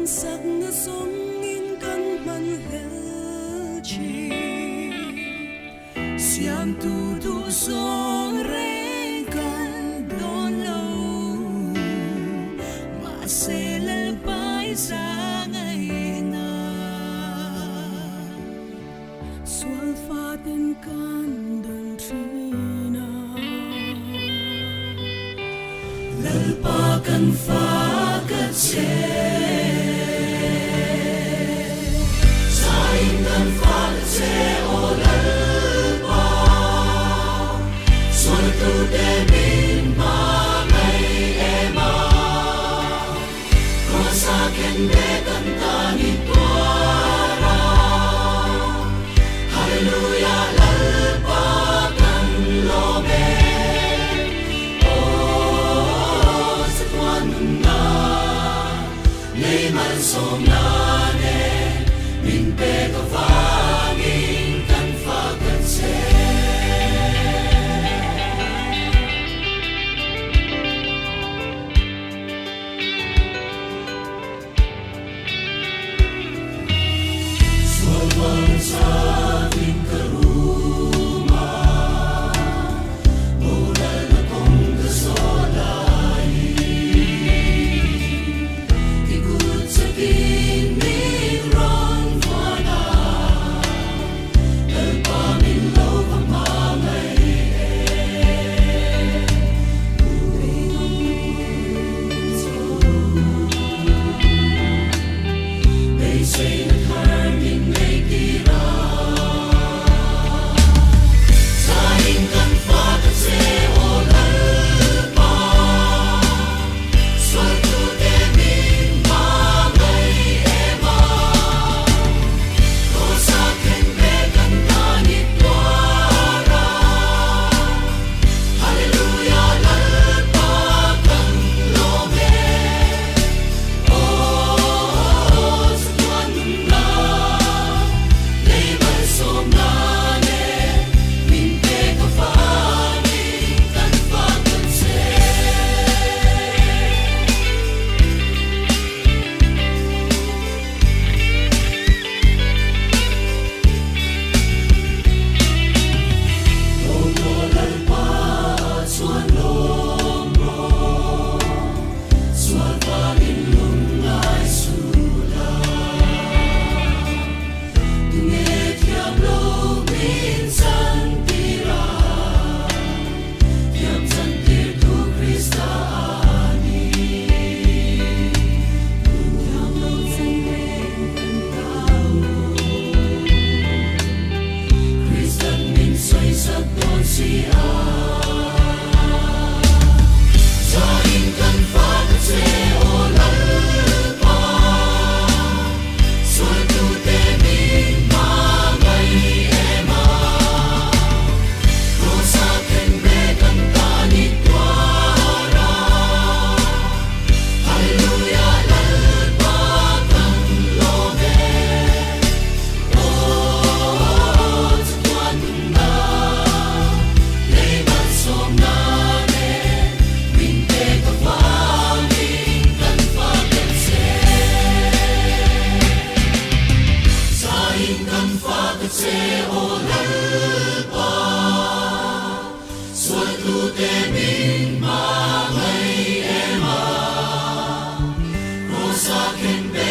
sắc sống in căn man hel chi siam tu so re kan don lâu mà sẽ lệ bài sa ngày na xuân pha tên can don trina lalpa kan pha kan se som na ne min pe ka vangin kan fa kan se swalwang sa ating karuma mulal na kong kasolay Can